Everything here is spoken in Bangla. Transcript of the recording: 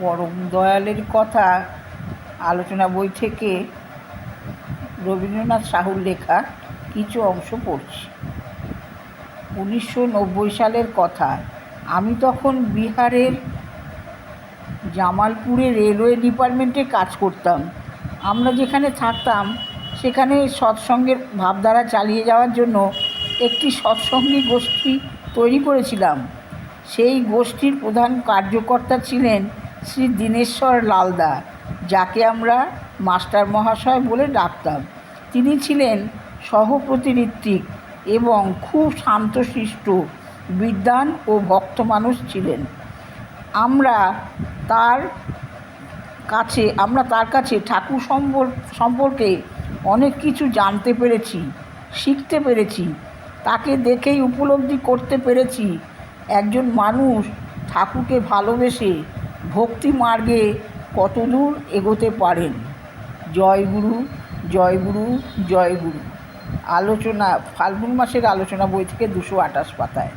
পরম দয়ালের কথা আলোচনা বই থেকে রবীন্দ্রনাথ ঠাকুর লেখা কিছু অংশ পড়ছি। 1990 সালের কথা। আমি তখন বিহারের জামালপুরে রেলওয়ে ডিপার্টমেন্টে কাজ করতাম। আমরা যেখানে থাকতাম সেখানে সৎসঙ্গের ভাবধারা চালিয়ে যাওয়ার জন্য একটি সৎসঙ্গী গোষ্ঠী তৈরি করেছিলাম। সেই গোষ্ঠীর প্রধান কার্যকর্তা ছিলেন শ্রী দীনেশ্বর লালদা, যাকে আমরা মাস্টার মহাশয় বলে ডাকতাম। তিনি ছিলেন সহপ্রতিঋত্বিক এবং খুব শান্তশিষ্ট, বিদ্বান ও ভক্ত মানুষ ছিলেন। আমরা তার কাছে ঠাকুর সম্পর্কে অনেক কিছু জানতে পেরেছি, শিখতে পেরেছি। তাকে দেখেই উপলব্ধি করতে পেরেছি একজন মানুষ ঠাকুরকে ভালোবেসে ভক্তি মার্গে কতদূর এগোতে পারেন। জয় গুরু, জয় গুরু, জয় গুরু। আলোচনা ফাল্গুন মাসের আলোচনা বই থেকে 228 পাতায়।